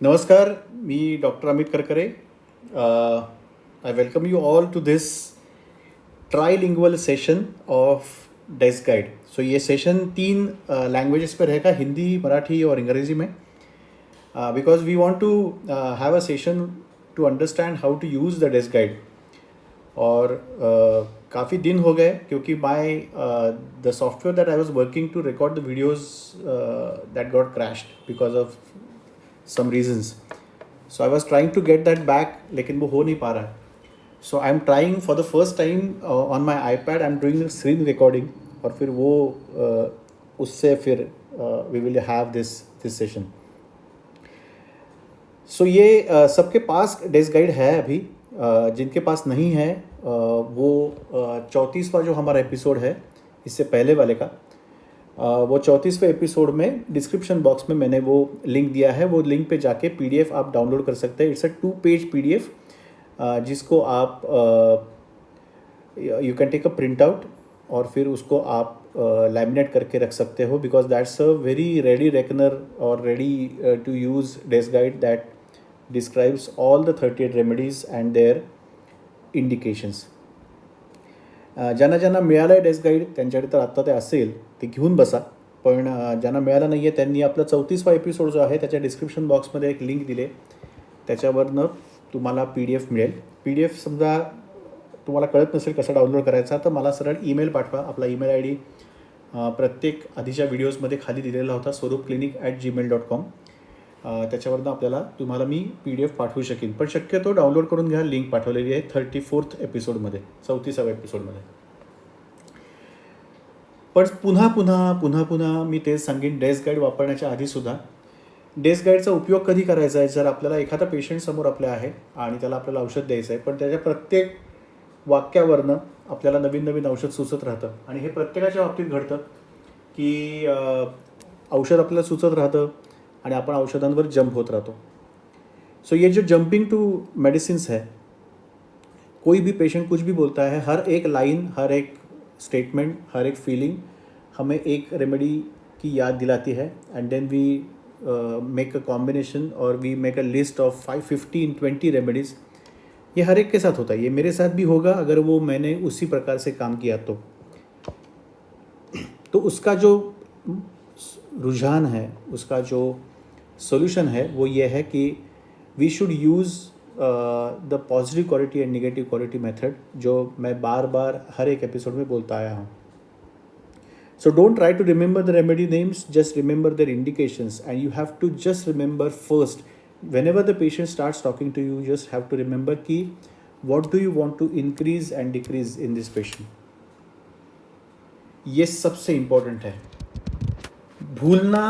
नमस्कार, मी doctor Amit Karkare. I welcome you all to this trilingual session of desk guide. So ये session 3 languages पे रहेगा, हिंदी, मराठी और अंग्रेज़ी में. Because we want to have a session to understand how to use the desk guide. और काफ़ी दिन हो गए क्योंकि my the software that I was working to record the videos that got crashed because of some reasons. So I was trying to get that back, लेकिन वो हो नहीं पा रहा है. So I'm trying for the first time on my iPad. I'm doing the screen recording और फिर वो उससे फिर we will have this session. So ये सबके पास डेस्क गाइड है अभी. जिनके पास नहीं है वो 34वां जो हमारा एपिसोड है इससे पहले वाले का, वो 34वें एपिसोड में डिस्क्रिप्शन बॉक्स में मैंने वो लिंक दिया है. वो लिंक पे जाके पीडीएफ आप डाउनलोड कर सकते हैं. इट्स अ 2-पेज पीडीएफ जिसको आप you can take a print out और फिर उसको आप लैमिनेट करके रख सकते हो. Because that's a very ready reckoner और ready to use desk guide that describes all the 38 remedies and their indications. ज्यांना ज्यांना मिळालं आहे डेस्क गाईड त्यांच्याकडे तर आत्ता ते असेल, ते घेऊन बसा. पण ज्यांना मिळालं नाही आहे त्यांनी आपला 34वां एपिसोड जो आहे त्याच्या डिस्क्रिप्शन बॉक्समध्ये एक लिंक दिले, त्याच्यावरनं तुम्हाला PDF मिळेल. PDF समजा तुम्हाला कळत नसेल कसं डाउनलोड करायचा तर मला सरळ ईमेल पाठवा. आपला ईमेल ID प्रत्येक आधीच्या व्हिडिओजमध्ये खाली दिलेला होता, swaroopclinic@gmail.com. त्याच्यावरनं तुम्हाला मी PDF पाठवू शकेन. पण शक्यतो डाउनलोड करून घ्या. लिंक पाठवलेली आहे 34th एपिसोडमध्ये, 34व्या एपिसोडमध्ये. पण पुन्हा मी तेच सांगेन, डेस्क गाईड वापरण्याच्या आधीसुद्धा डेस्क गाईडचा उपयोग कधी करायचा आहे. जर आपल्याला एखादा पेशंट समोर आपल्या आहे आणि त्याला आपल्याला औषध द्यायचं आहे, पण त्याच्या प्रत्येक वाक्यावरनं आपल्याला नवीन नवीन औषध सुचत राहतं. आणि हे प्रत्येकाच्या बाबतीत घडतं की औषध आपल्याला सुचत राहतं आणि आपण औषधांवर जंप होत राहतो. सो ये जो जंपिंग टू मेडिसिन्स है, कोई भी पेशेंट कुछ भी बोलता है, हर एक लाइन, हर एक स्टेटमेंट, हर एक फीलिंग हमें एक रेमेडी की याद दिलाती है. And then we make a combination और we make a list of 15-20 remedies. ये हर एक के साथ होता है. ये मेरे साथ भी होगा अगर वो मैंने उसी प्रकार से काम किया तो उसका जो रुझान है, उसका जो सॉल्यूशन है वो ये है कि we should use the positive quality and negative quality method, जो मैं बार बार हर एक एपिसोड में बोलता आया हूँ. So don't try to remember the remedy names, just remember their indications. And you have to just remember first, whenever the patient starts talking to you, you just have to remember कि what do you want to increase and decrease in this patient. ये सबसे important है. भूलना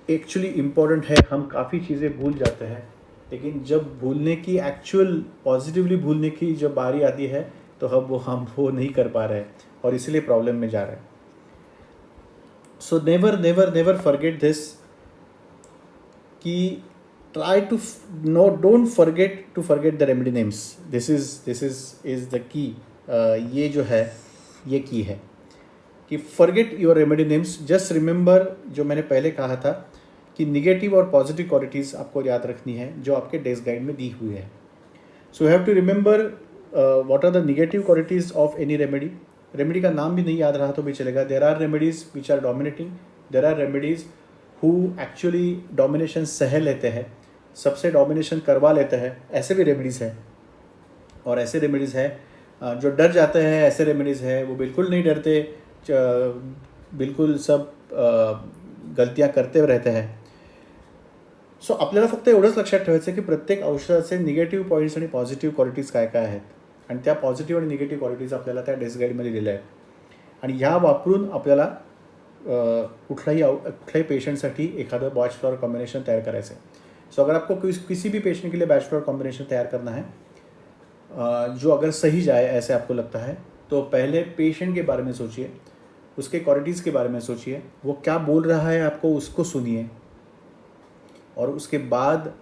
actually important है. हम काफ़ी चीज़ें भूल जाते हैं, लेकिन जब भूलने की एक्चुअल पॉजिटिवली भूलने की जब बारी आती है तो हम वो नहीं कर पा रहे हैं और इसलिए प्रॉब्लम में जा रहे हैं. So never forget this कि try to don't forget to forget the remedy names. This is the key. ये जो है ये की है कि forget your remedy names. Just remember जो मैंने पहले कहा था कि निगेटिव और पॉजिटिव क्वालिटीज़ आपको याद रखनी है जो आपके डेस्क गाइड में दी हुई है. So you have to remember what are the negative qualities of any remedy. Remedy का नाम भी नहीं याद रहा तो भी चलेगा. There are remedies which are dominating, there are remedies who actually domination सह लेते हैं, सबसे डोमिनेशन करवा लेते हैं. ऐसे भी रेमेडीज़ हैं. और ऐसे रेमेडीज़ हैं जो डर जाते हैं. ऐसे रेमेडीज़ हैं वो बिल्कुल नहीं डरते, बिल्कुल सब गलतियाँ करते रहते हैं. सो आपल्याला फक्त एवढंच लक्षात ठेवायचं की प्रत्येक औषधाचे निगेटिव्ह पॉईंट्स आणि पॉझिटिव्ह क्वालिटीज काय काय आहेत आणि त्या पॉझिटिव्ह आणि निगेटिव्ह क्वालिटीज आपल्याला त्या डेस्क गाईडमध्ये दिल्या आहेत. आणि ह्या वापरून आपल्याला कुठल्याही पेशेंटसाठी एखादं बॉच फ्लोर कॉम्बिनेशन तैयार करायचं आहे. सो अगर आपको किसी भी पेशेंट के लिए बैच फ्लोर कॉम्बिनेशन तैयार करना है जो अगर सही जाए ऐसे आपको लगता है, तो पहले पेशेंट के बारे में सोचिए, उसके क्वालिटीज़ के बारे में सोचिए, वो क्या बोल रहा है आपको उसको सुनिए, और उसके बाद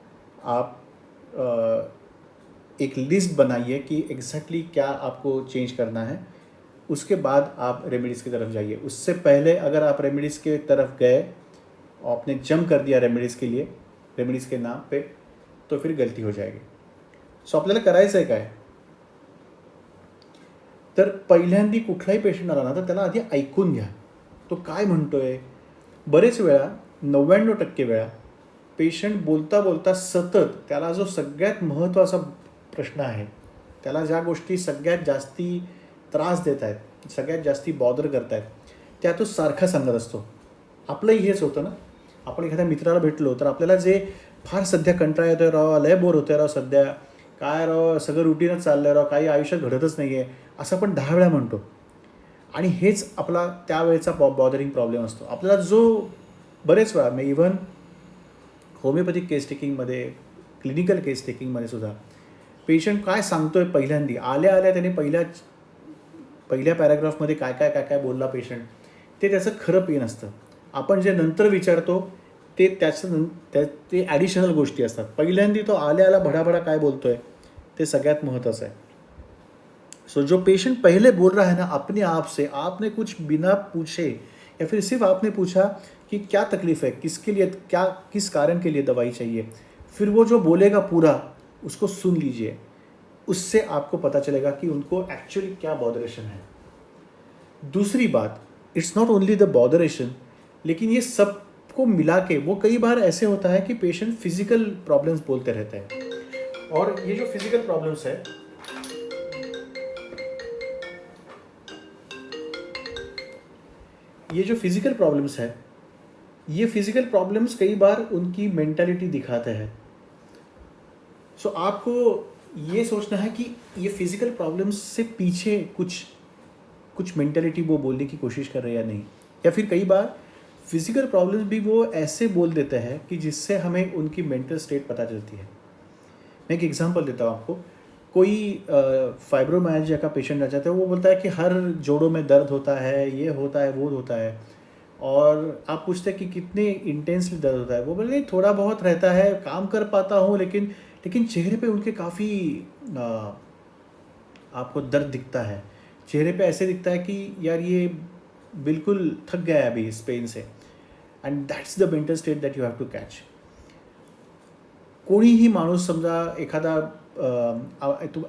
आप एक लिस्ट बनाइए कि एग्जैक्टली क्या आपको चेंज करना है. उसके बाद आप रेमेडीज़ की तरफ जाइए. उससे पहले अगर आप रेमेडीज़ के तरफ गए, आपने जंप कर दिया रेमेडीज़ के लिए, रेमेडीज़ के नाम पे, तो फिर गलती हो जाएगी. सो आपल्याला करायचं आहे काय, तर पहिल्यांदा कुठलाही पेशंट आला ना तर त्याला आधी ऐकून घ्या, तो काय म्हणतोय. बरेच वेळा 99% वेळा पेशंट बोलता बोलता सतत त्याला जो सगळ्यात महत्त्वाचा प्रश्न आहे, त्याला ज्या गोष्टी सगळ्यात जास्ती त्रास देत आहेत, सगळ्यात जास्ती बॉदर करत आहेत, त्या तो सारखा सांगत असतो. आपलंही हेच होतं ना. आपण एखाद्या मित्राला भेटलो तर आपल्याला जे फार सध्या कंटाळा येतोय राव, लय बोर होतोय राव सध्या, काय राव सगळं रुटीनच चाललंय राव, काही आयुष्यात घडतच नाही आहे, असं आपण 10 वेळा म्हणतो. आणि हेच आपला त्यावेळेचा बॉदरिंग प्रॉब्लेम असतो आपल्याला, जो बरेच वेळा मी इव्हन होमिओपॅथिक केस टेकिंगमध्ये, क्लिनिकल केस टेकिंगमध्ये सुद्धा पेशंट काय सांगतोय पहिल्यांदा आल्या आल्या त्याने पहिल्या पॅराग्राफमध्ये काय काय काय काय बोलला पेशंट, ते त्याचं खरं पेन असतं. आपण जे नंतर विचारतो ते ते ॲडिशनल गोष्टी असतात. पहिल्यांदा तो आल्या भडाभडा काय बोलतोय ते सगळ्यात महत्त्वाचं आहे. सो जो पेशेंट पहले बोल रहा है ना अपने आप से, आपने कुछ बिना पूछे या फिर सिर्फ आपने पूछा कि क्या तकलीफ़ है, किसके लिए, क्या किस कारण के लिए दवाई चाहिए, फिर वो जो बोलेगा पूरा उसको सुन लीजिए. उससे आपको पता चलेगा कि उनको एक्चुअली क्या बॉदरेशन है. दूसरी बात, it's not only the botheration, लेकिन ये सब को मिला के वो कई बार ऐसे होता है कि पेशेंट फिजिकल प्रॉब्लम्स बोलते रहते हैं. और ये जो फिजिकल प्रॉब्लम्स है, ये जो फिजिकल प्रॉब्लम्स है, ये फिजिकल प्रॉब्लम्स कई बार उनकी मेंटालिटी दिखाते हैं. सो आपको ये सोचना है कि ये फिजिकल प्रॉब्लम्स से पीछे कुछ मेंटालिटी वो बोलने की कोशिश कर रहे हैं या नहीं. या फिर कई बार फिजिकल प्रॉब्लम्स भी वो ऐसे बोल देते हैं कि जिससे हमें उनकी मेंटल स्टेट पता चलती है. मैं एक एग्जांपल देता हूँ आपको. कोई फाइब्रोमाइल्जिया का पेशेंट आ जाता है, वो बोलता है कि हर जोड़ों में दर्द होता है, ये होता है, वो होता है. और आप पूछते हैं कि कितने इंटेंसली दर्द होता है, वो बोले नहीं थोड़ा बहुत रहता है, काम कर पाता हूँ, लेकिन चेहरे पे उनके काफ़ी आपको दर्द दिखता है. चेहरे पे ऐसे दिखता है कि यार ये बिल्कुल थक गया है अभी इस पेन से. And that's the mental state that you have to catch. कोणीही माणूस समजा एखादा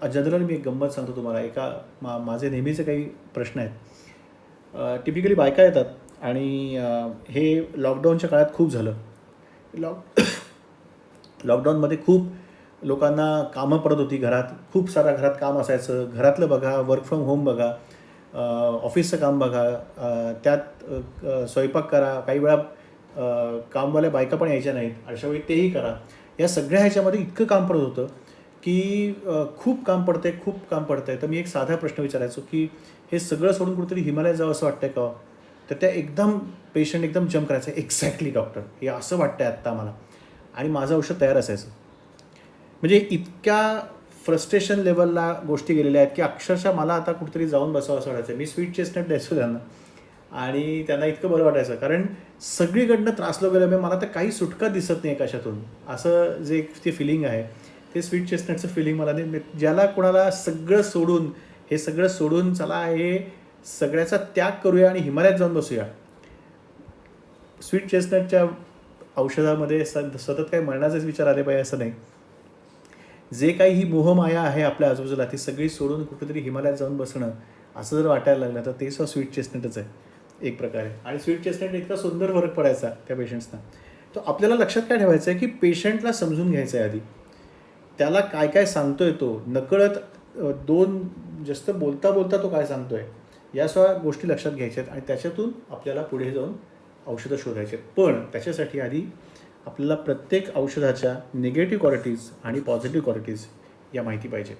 जनरल मी एक गंमत सांगतो तुम्हाला. माझे नेहमीचे काही प्रश्न आहेत. टिपिकली बायका येतात आणि हे लॉकडाऊनच्या काळात खूप झालं. लॉकडाऊनमध्ये खूप लोकांना कामं पडत होती घरात, खूप सारा घरात काम असायचं. घरातलं बघा, वर्क फ्रॉम होम बघा, ऑफिसचं काम बघा, त्यात स्वयंपाक करा, काही वेळा कामवाल्या बायका पण यायच्या नाहीत, अशा वेळी तेही करा. या सगळ्या ह्याच्यामध्ये इतकं काम पडत होतं की खूप काम पडतंय. तर मी एक साधा प्रश्न विचारायचो की हे सगळं सोडून कुठेतरी हिमालयात जावं असं वाटतंय का. तर त्या पेशंट एकदम जम्प करायचं, एक्झॅक्टली डॉक्टर, हे असं वाटतंय आत्ता मला. आणि माझं औषध तयार असायचं. म्हणजे इतक्या फ्रस्ट्रेशन लेवलला गोष्टी गेलेल्या आहेत की अक्षरशः मला आता कुठेतरी जाऊन बसावं असं वाटायचं. मी स्वीट चेस्टनट द्यायचो त्यांना आणि त्यांना इतकं बरं वाटायचं, कारण सगळीकडनं त्रासलो गेलं, मला तर काही सुटका दिसत नाही कशातून, असं जे ते फिलिंग आहे ते स्वीट चेस्टनटचं फिलिंग मला नाही. ज्याला कोणाला सगळं सोडून चला हे सगळ्याचा त्याग करूया आणि हिमालयात जाऊन बसूया. स्वीट चेस्टनटच्या औषधामध्ये सतत काही मरणाचेच विचार आले पाहिजे असं नाही. जे काही ही मोहमाया आहे आपल्या आजूबाजूला ती सगळी सोडून कुठेतरी हिमालयात जाऊन बसणं असं जर वाटायला लागलं तर ते स्वीट चेस्टनटच आहे एक प्रकारे. आणि स्वीट चेस्टनट इतका सुंदर फरक पडायचा त्या पेशंट्सना. तर आपल्याला लक्षात काय ठेवायचं आहे की पेशंटला समजून घ्यायचं आहे आधी, त्याला काय काय सांगतोय तो नकळत, जास्त बोलता तो काय सांगतोय, या सगळ्या गोष्टी लक्षात घ्यायच्यात आणि त्याच्यातून आपल्याला पुढे जाऊन औषधं शोधायचे. पण त्याच्यासाठी आधी आपल्याला प्रत्येक औषधाच्या निगेटिव्ह क्वालिटीज आणि पॉझिटिव्ह क्वालिटीज या माहिती पाहिजे.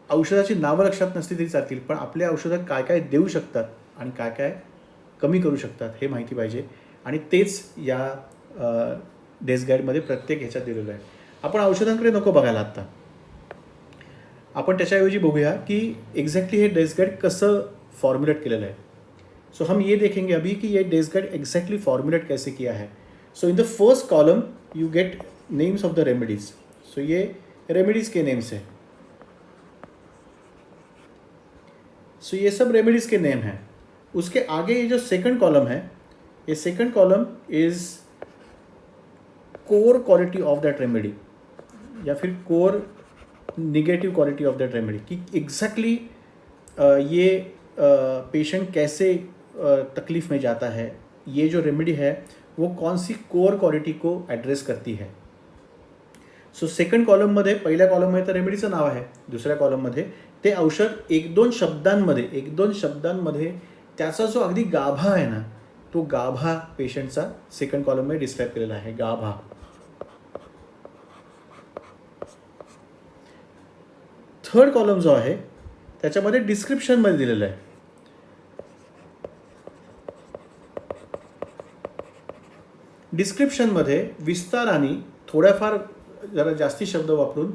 औषधाची नावं लक्षात नसली तरी चालतील, पण आपल्या औषधात काय काय देऊ शकतात आणि काय काय कमी करू शकतात हे माहिती पाहिजे. आणि तेच या डेस्क गाईडमध्ये प्रत्येक ह्याच्यात दिलेलं आहे. आपण औषधांकडे नको बघायला आत्ता, आपण त्याच्याऐवजी बघूया की एक्झॅक्टली हे डेस्क गाईड कसं फॉर्म्युलेट केलेलं आहे. सो हम ये देखेंगे अभी कि ये डेस्क गाइड एग्जैक्टली फॉर्मुलेट कैसे किया है. So in the first column you get names of the remedies. So ये रेमेडीज़ के नेम्स है. सो ये सब रेमेडीज़ के नेम हैं. उसके आगे ये जो सेकंड कॉलम है, ये second column is core quality of that remedy या फिर core negative quality of that remedy कि एग्जैक्टली ये पेशेंट कैसे तकलीफ़ में जाता है, ये जो रेमेडी है वो कौन सी कोर क्वालिटी को ॲड्रेस करती है. सो सेकंड कॉलममध्ये, पहिल्या कॉलममध्ये तर रेमेडीचं नाव आहे, दुसऱ्या कॉलममध्ये ते औषध एक दोन शब्दांमध्ये त्याचा जो अगदी गाभा आहे ना, तो गाभा पेशंटचा सेकंड कॉलममध्ये डिस्क्राईब केलेला आहे. गाभा. थर्ड कॉलम जो आहे त्याच्यामध्ये डिस्क्रिप्शनमध्ये दिलेलं आहे. डिस्क्रिप्शनमध्ये विस्ताराने थोड्याफार जरा जास्ती शब्द वापरून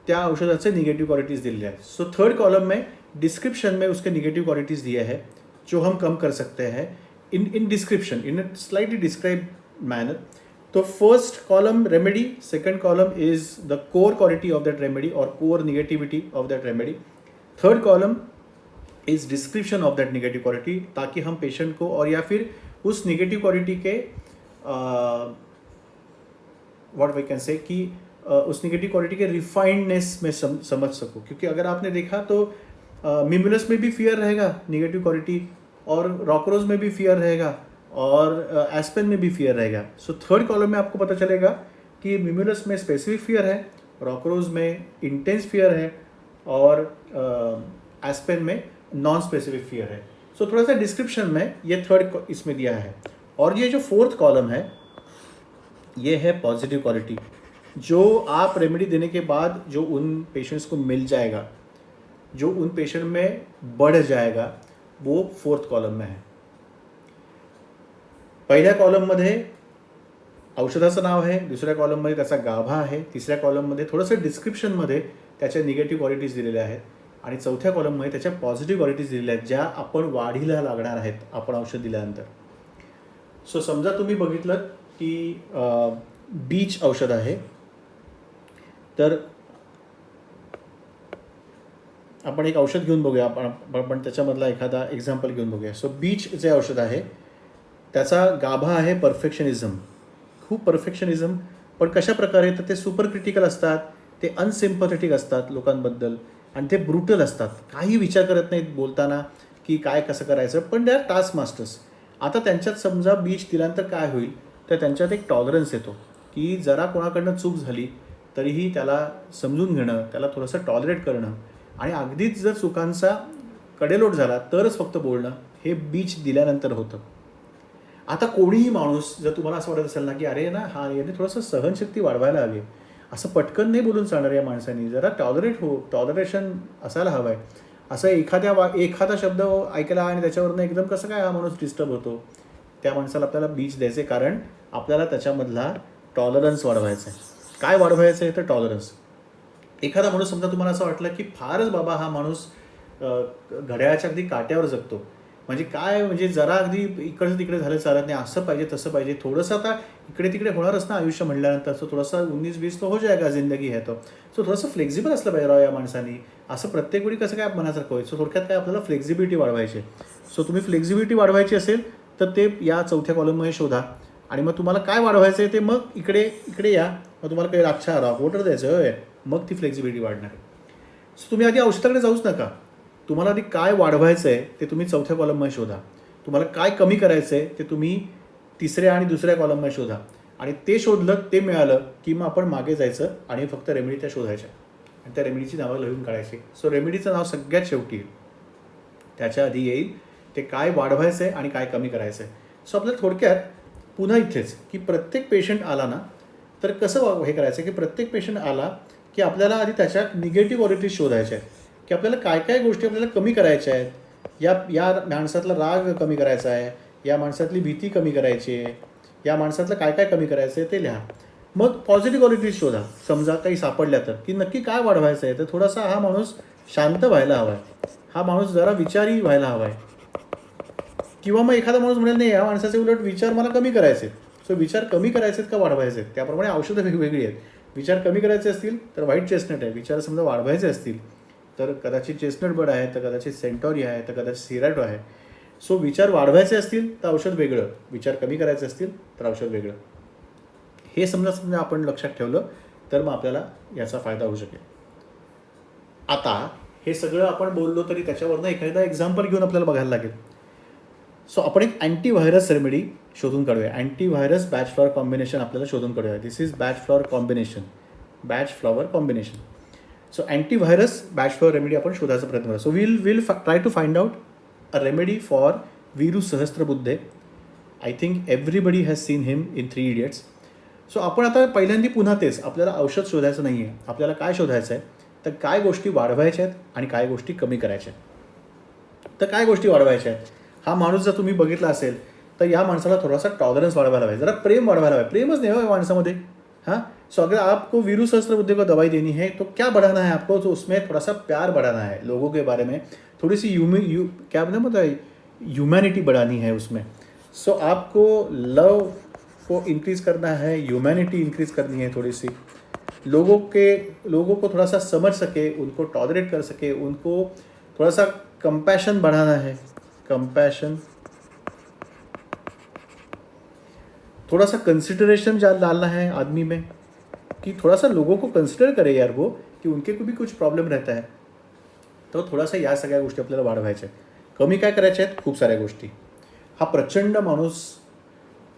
त्या औषधाचे निगेटिव क्वालिटीज़ दिले हैं. सो थर्ड कॉलम में डिस्क्रिप्शन में उसके निगेटिव क्वालिटीज़ दिए हैं जो हम कम कर सकते हैं in description in a slightly describe manner. तो first column remedy, second column is the core quality of that remedy और core negativity of that remedy. Third column is description of that negative quality, ताकि हम patient को और या फिर उस negative quality के व्हाट वी कैन से कि उस निगेटिव क्वालिटी के रिफाइंडनेस में समझ सको. क्योंकि अगर आपने देखा तो मिमुलस में भी फियर रहेगा निगेटिव क्वालिटी, और रॉकरोज में भी फियर रहेगा, और एस्पेन में भी फियर रहेगा. सो थर्ड कॉलम में आपको पता चलेगा कि मिमुलस में स्पेसिफिक फियर है, रॉकरोज में इंटेंस फियर है, और एस्पेन में नॉन स्पेसिफिक फियर है. सो थोड़ा सा डिस्क्रिप्शन में ये थर्ड इसमें दिया है. और ये जो फोर्थ कॉलम है ये है पॉजिटिव क्वालिटी, जो आप रेमेडी देने के बाद जो उन पेशेंट्स को मिल जाएगा, जो उन पेशेंट में बढ़ जाएगा, वो फोर्थ कॉलम में है. पहिल्या कॉलममध्ये औषधाचं नाव आहे, दुसऱ्या कॉलममध्ये त्याचा गाभा आहे, तिसऱ्या कॉलममध्ये थोडंसं डिस्क्रिप्शनमध्ये त्याच्या निगेटिव्ह क्वालिटीज दिलेल्या आहेत, आणि चौथ्या कॉलममध्ये त्याच्या पॉझिटिव्ह क्वालिटीज दिलेल्या आहेत ज्या आपण वाढीला लागणार आहेत आपण औषध दिल्यानंतर. सो समजा तुम्ही बघितलं की बीच औषध आहे, तर आपण एक औषध घेऊन बघूया, आपण त्याच्यामधला एखादा एक्झाम्पल घेऊन बघूया. सो बीच जे औषध आहे त्याचा गाभा आहे परफेक्शनिझम, खूप परफेक्शनिझम. पण कशा प्रकारे, तर ते सुपर क्रिटिकल असतात, ते अनसिम्पथेटिक असतात लोकांबद्दल, आणि ते ब्रुटल असतात, काही विचार करत नाहीत बोलताना की काय कसं करायचं, पण दे आर टास्क मास्टर्स. आता त्यांच्यात समजा बीच दिल्यानंतर काय होईल, तर त्यांच्यात एक टॉलरन्स येतो की जरा कोणाकडनं चूक झाली तरीही त्याला समजून घेणं, त्याला थोडंसं टॉलरेट करणं, आणि अगदीच जर चुकांचा कडेलोट झाला तरच फक्त बोलणं, हे बीच दिल्यानंतर होतं. आता कोणीही माणूस जर तुम्हाला असं वाटत असेल ना की अरे ना हा याने थोडंसं सहनशक्ती वाढवायला हवी, असं पटकन नाही बोलून चालणार या माणसाने, जरा टॉलरेशन असायला हवं आहे. असं एखादा शब्द ऐकला आणि त्याच्यावरनं एकदम कसं काय हा माणूस डिस्टर्ब होतो, त्या माणसाला आपल्याला बीच द्यायचे, कारण आपल्याला त्याच्यामधला टॉलरन्स वाढवायचा आहे. काय वाढवायचं आहे तर टॉलरन्स. एखादा माणूस समजा तुम्हाला असं वाटलं की फारच बाबा हा माणूस घड्याळाच्या अगदी काट्यावर जगतो, म्हणजे काय, म्हणजे जरा अगदी इकडचं तिकडे झालं चालत नाही, असं पाहिजे तसं पाहिजे, थोडंसं आता इकडे तिकडे होणारच ना आयुष्य म्हटल्यानंतर. सो थोडासा 19-20 तो हो जाएगा जिंदगी है तो. सो थोडंसं फ्लेक्झिबल असलं पाहिजे राव या माणसानी, असं प्रत्येक वेळी कसं काय मनासारखं होईल. सो थोडक्यात काय आपल्याला फ्लेक्झिबिलिटी वाढवायची. सो तुम्ही फ्लेक्झिबिलिटी वाढवायची असेल तर ते या चौथ्या कॉलममध्ये शोधा, आणि मग तुम्हाला काय वाढवायचं आहे ते मग इकडे या, मग तुम्हाला काही अच्छा वोटर द्यायचं होय, मग ती फ्लेक्झिबिलिटी वाढणार आहे. सो तुम्ही आधी औषधाकडे जाऊच नका, तुम्हाला आधी काय वाढवायचं आहे ते तुम्ही चौथ्या कॉलममध्ये शोधा, तुम्हाला काय कमी करायचं आहे ते तुम्ही तिसऱ्या आणि दुसऱ्या कॉलममध्ये शोधा, आणि ते शोधलं, ते मिळालं की मग आपण मागे जायचं आणि फक्त रेमेडी त्या शोधायच्या आणि त्या रेमेडीची नावं लिहून काढायची. सो रेमेडीचं नाव सगळ्यात शेवटी येईल, त्याच्या आधी येईल ते काय वाढवायचं आहे आणि काय कमी करायचं आहे. सो आपल्याला थोडक्यात पुन्हा इथेच की प्रत्येक पेशंट आला ना तर कसं हे करायचं की प्रत्येक पेशंट आला की आपल्याला आधी त्याच्या निगेटिव्ह क्वालिटीज शोधायच्या आहेत, की आपल्याला काय काय गोष्टी आपल्याला कमी करायच्या आहेत. या माणसातला राग कमी करायचा आहे, या माणसातली भीती कमी करायची आहे, या माणसातलं काय काय कमी करायचं आहे ते लिहा. मग पॉझिटिव्ह क्वालिटीज शोधा, समजा काही सापडल्या तर, की नक्की काय वाढवायचं आहे. तर थोडासा हा माणूस शांत व्हायला हवा आहे, हा माणूस जरा विचारी व्हायला हवा आहे. किंवा मग एखादा माणूस म्हणेल नाही या माणसाचे उलट विचार मला कमी करायचे. सो विचार कमी करायचे आहेत का वाढवायचे आहेत, त्याप्रमाणे औषधं वेगवेगळी आहेत. विचार कमी करायचे असतील तर व्हाईट चेस्टनट आहे, विचार समजा वाढवायचे असतील तर कदाचित चेस्टनट बर्ड आहे, तर कदाचित सेंटॉरी आहे, तर कदाचित सिराटो आहे. सो विचार वाढवायचे असतील तर औषध वेगळं, विचार कमी करायचे असतील तर औषध वेगळं. हे समजा आपण लक्षात ठेवलं तर मग आपल्याला याचा फायदा होऊ शकेल. आता हे सगळं आपण बोललो तरी त्याच्यावरनं एखादा एक्झाम्पल घेऊन आपल्याला बघायला लागेल. सो आपण एक अँटीव्हायरस रेमेडी शोधून काढूया. अँटीव्हायरस बॅच फ्लॉवर कॉम्बिनेशन आपल्याला शोधून काढूया. This is Bach flower combination. So antivirus Bach flower remedy आपण शोधायचा प्रयत्न करूया. So will try to find out a remedy for Viru Sahastrabuddhe. I think everybody has seen him in 3 Idiots. So आपण आता पहिल्यांदा पुन्हा तेच आपल्याला औषध शोधायचं नाही आहे. आपल्याला काय शोधायचं आहे तर काय गोष्टी वाढवायच्या आहेत आणि काय गोष्टी कमी करायच्या आहेत. तर काय गोष्टी वाढवायच्या आहेत, हा माणूस जर तुम्ही बघितला असेल तर या माणसाला थोडासा टॉलरन्स वाढवायला हवा, जरा प्रेम वाढवायला हवा. प्रेमच नाही हो माणसामध्ये. हाँ, सो अगर आपको वीरू सहस्त्रबुद्धे को दवाई देनी है तो क्या बढ़ाना है आपको, तो उसमें थोड़ा सा प्यार बढ़ाना है लोगों के बारे में, थोड़ी सी क्या मतलब ह्यूमैनिटी बढ़ानी है उसमें. सो आपको लव को इंक्रीज़ करना है, ह्यूमैनिटी इंक्रीज़ करनी है, थोड़ी सी लोगों को थोड़ा सा समझ सके, उनको टॉलरेट कर सके, उनको थोड़ा सा कंपैशन बढ़ाना है. कंपैशन, थोड़ा सा कंसिडरेशन डालना है आदमी में कि थोड़ा सा लोगों को कंसिडर करे यार वो, कि उनके को भी कुछ प्रॉब्लेम रहता है. तो थोडासा या सगळ्या गोष्टी आपल्याला वाढवायच्या आहेत. कमी काय करायच्या आहेत, खूप साऱ्या गोष्टी. हा प्रचंड माणूस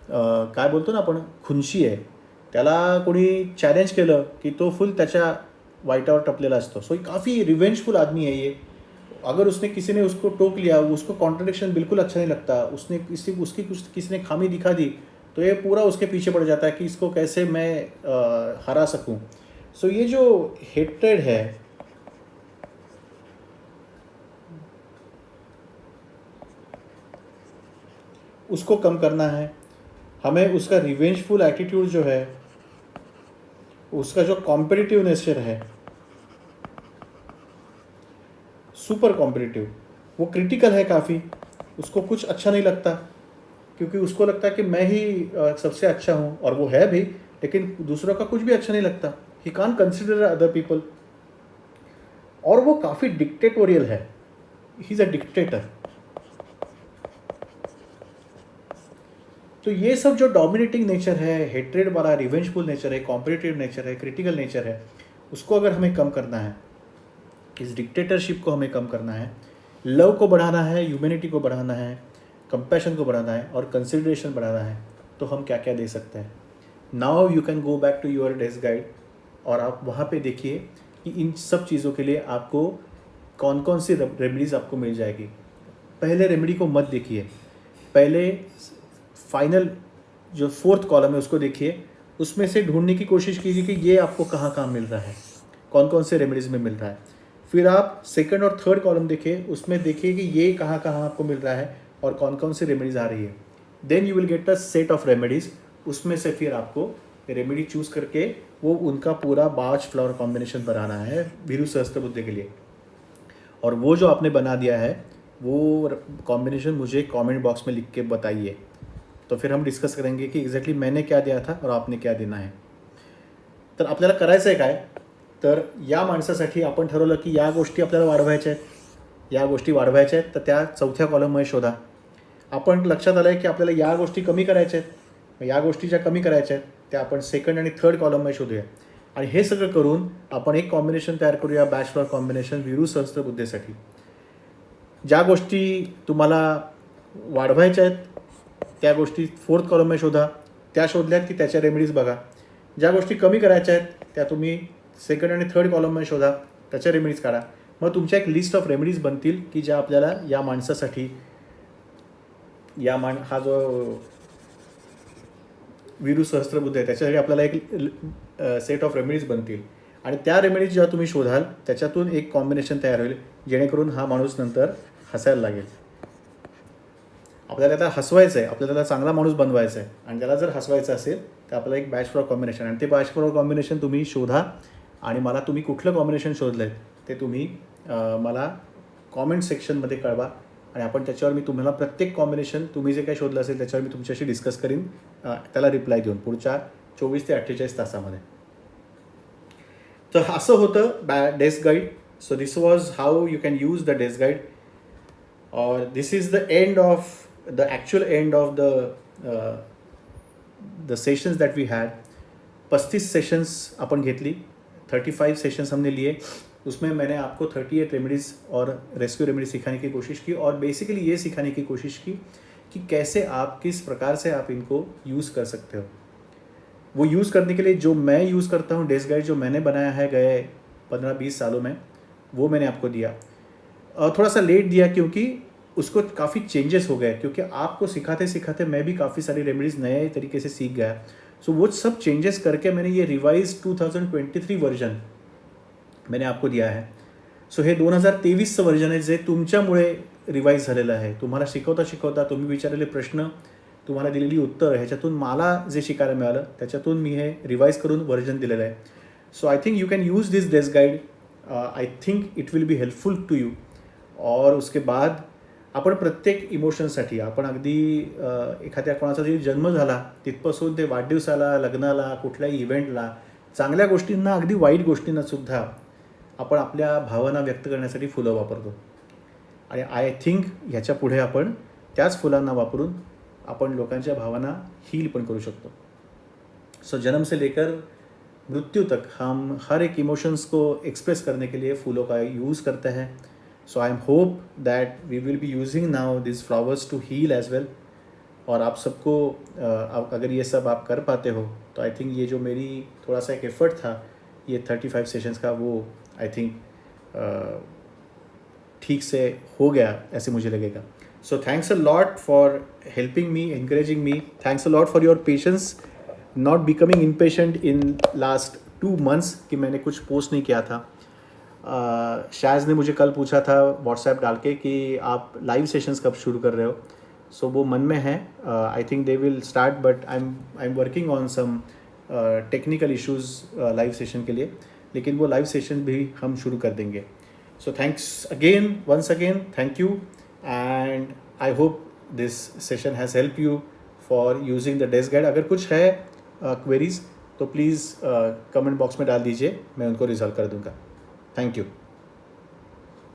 काय बोलतो ना आपण, खुनशी आहे. त्याला कोणी चॅलेंज केलं की तो फुल त्याच्या वाईटावर टपलेला असतो. सो काफ़ी रिवेंजफुल आदमी है ये. अगर किसी ने उसको टोक लिया, उसको कॉन्ट्रडिक्शन बिल्कुल अच्छा नहीं लगता, उसने किसी ने खामी दिखा दी तो ये पूरा उसके पीछे पड़ जाता है कि इसको कैसे मैं हरा सकूं. सो ये जो हेट्रेड है, उसको कम करना है हमें. उसका रिवेंजफुल एटीट्यूड जो है, उसका जो कॉम्पिटिटिव नेचर है, सुपर कॉम्पिटिटिव, वो क्रिटिकल है काफ़ी. उसको कुछ अच्छा नहीं लगता क्योंकि उसको लगता है कि मैं ही सबसे अच्छा हूँ, और वो है भी, लेकिन दूसरों का कुछ भी अच्छा नहीं लगता. He can't consider other people. और वो काफ़ी डिक्टेटोरियल है. He is a dictator. तो ये सब जो डोमिनेटिंग नेचर है, हेट्रेड वाला, रिवेंजफुल नेचर है, कॉम्पिटिटिव नेचर है, क्रिटिकल नेचर है, उसको अगर हमें कम करना है, इस डिक्टेटरशिप को हमें कम करना है, लव को बढ़ाना है, ह्यूमैनिटी को बढ़ाना है, कंपैशन को बढ़ाना है और कंसिडरेशन बढ़ाना है, तो हम क्या क्या दे सकते हैं. Now you can go back to your desk guide और आप वहाँ पे देखिए कि इन सब चीज़ों के लिए आपको कौन कौन सी रेमेडीज़ आपको मिल जाएगी. पहले रेमेडी को मत देखिए, पहले फाइनल जो 4th कॉलम है उसको देखिए. उसमें से ढूंढने की कोशिश कीजिए कि ये आपको कहाँ कहाँ मिल रहा है, कौन कौन से रेमेडीज़ में मिल रहा है. फिर आप 2nd और 3rd कॉलम देखिए, उसमें देखिए कि ये कहाँ कहाँ आपको मिल रहा है और कौन कौन सी रेमेडीज़ आ रही है. Then you will get a set of remedies. उसमें से फिर आपको रेमेडी चूज़ करके वो उनका पूरा बाच फ्लावर कॉम्बिनेशन बनाना है वीरू सहस्त्रबुद्धे के लिए. और वो जो आपने बना दिया है वो कॉम्बिनेशन मुझे कमेंट बॉक्स में लिख के बताइए. तो फिर हम डिस्कस करेंगे की एक्झॅक्टली मैंने क्या दिया था और आपने क्या देना है. तर आपल्याला करायचं आहे काय, तर या माणसासाठी आपण ठरवलं की या गोष्टी आपल्याला वाढवायच्या आहेत, या गोष्टी वाढवायच्या आहेत, तर त्या 4थ्या कॉलममध्ये शोधा. आपण लक्षात आलं आहे की आपल्याला या गोष्टी कमी करायच्या आहेत, या गोष्टी ज्या कमी करायच्या आहेत त्या आपण 2nd आणि 3rd कॉलममध्ये शोधूया. आणि हे सगळं करून आपण एक कॉम्बिनेशन तयार करूया, बॅच फ्लॉवर कॉम्बिनेशन वीरू सहस्त्रबुद्धेसाठी. ज्या गोष्टी तुम्हाला वाढवायच्या आहेत त्या गोष्टी 4th कॉलममध्ये शोधा. त्या शोधल्यात की त्याच्या रेमेडीज बघा. ज्या गोष्टी कमी करायच्या आहेत त्या तुम्ही 2nd आणि 3rd कॉलममध्ये शोधा, त्याच्या रेमेडीज काढा. मग तुमच्या एक लिस्ट ऑफ रेमेडीज बनतील की ज्या आपल्याला या माणसासाठी, हा जो वीरू सहस्त्रबुद्धे आहे त्याच्यासाठी आपल्याला एक सेट ऑफ रेमेडीज बनतील. आणि त्या रेमेडीज जेव्हा तुम्ही शोधाल त्याच्यातून एक कॉम्बिनेशन तयार होईल जेणेकरून हा माणूस नंतर हसायला लागेल. आपल्याला त्याला हसवायचं आहे, आपल्याला त्याला चांगला माणूस बनवायचा आहे. आणि त्याला जर हसवायचं असेल तर आपल्याला एक बॅच फ्लॉवर कॉम्बिनेशन, आणि ते बॅच फ्लॉवर कॉम्बिनेशन तुम्ही शोधा आणि मला तुम्ही कुठलं कॉम्बिनेशन शोधलं आहे ते तुम्ही मला कॉमेंट सेक्शनमध्ये कळवा. आणि आपण त्याच्यावर मी तुम्हाला प्रत्येक कॉम्बिनेशन तुम्ही जे काही शोधलं असेल त्याच्यावर मी तुमच्याशी डिस्कस करीन, त्याला रिप्लाय देऊन पुढच्या 24 ते 48 तासामध्ये. तर असं होतं desk guide. So this was how you can use the desk guide. और this is the end of the actual end of the sessions that we had. 35 sessions अपन घेतली, 35 सेशंस हमने लिए। उसमें मैंने आपको 38 रेमेडीज़ और रेस्क्यू रेमेडी सिखाने की कोशिश की, और बेसिकली ये सिखाने की कोशिश की कि कैसे आप, किस प्रकार से आप इनको यूज़ कर सकते हो। वो यूज़ करने के लिए जो मैं यूज़ करता हूँ, डेस्क गाइड जो मैंने बनाया है गए 15-20 सालों में, वो मैंने आपको दिया। थोड़ा सा लेट दिया क्योंकि उसको काफ़ी चेंजेस हो गए, क्योंकि आपको सिखाते सिखाते मैं भी काफ़ी सारी रेमेडीज़ नए तरीके से सीख गया। सो वो सब चेंजेस करके मैंने ये रिवाइज 2023 वर्जन मैंने आपको दिया आहे. सो हे 2023चं वर्जन आहे जे तुमच्यामुळे रिवाईज झालेलं आहे. तुम्हाला शिकवता शिकवता तुम्ही विचारलेले प्रश्न, तुम्हाला दिलेली उत्तरं, ह्याच्यातून मला जे शिकायला मिळालं त्याच्यातून मी हे रिवाईज करून वर्जन दिलेलं आहे. So I think you can use this desk guide. I think it will be helpful to you. और उसके बाद आपण प्रत्येक इमोशनसाठी आपण अगदी एखाद्या कोणाचा जरी जन्म झाला तिथपासून ते वाढदिवसाला, लग्नाला, कुठल्याही इव्हेंटला, चांगल्या गोष्टींना, अगदी वाईट गोष्टींना सुद्धा आपण आपल्या भावना व्यक्त करण्यासाठी फुलं वापरतो. आणि आय थिंक ह्याच्या पुढे आपण त्याच फुलांना वापरून आपण लोकांच्या भावना हील पण करू शकतो. सो जन्म से लेकर मृत्यु तक हम हर एक इमोशंस को एक्सप्रेस करने के लिए फूलों का यूज़ करते हैं. So I am hope that we will be using now this flowers to heal as well. और आप सबको अगर ये सब आप कर पाते हो तो आई थिंक ये जो मेरी थोड़ा सा एक एफर्ट था ये 35 सेशंस का, वो आई थिंक ठीक से हो गया ऐसे मुझे लगेगा. So thanks a lot for helping me, encouraging me. Thanks a lot for your patience, not becoming impatient in last 2 months कि मैंने कुछ पोस्ट नहीं किया था. शायज ने मुझे कल पूछा था व्हाट्सएप डाल के कि आप लाइव सेशंस कब शुरू कर रहे हो. सो वो मन में है. I think they will start, but I am working on some technical issues live session के लिए, लेकिन वो लाइव सेशन भी हम शुरू कर देंगे. So thanks again, once again, thank you. And I hope this session has help you for using the desk guide. अगर कुछ है क्वेरीज तो प्लीज़ कमेंट बॉक्स में डाल दीजिए, मैं उनको रिजॉल्व कर दूंगा. Thank you.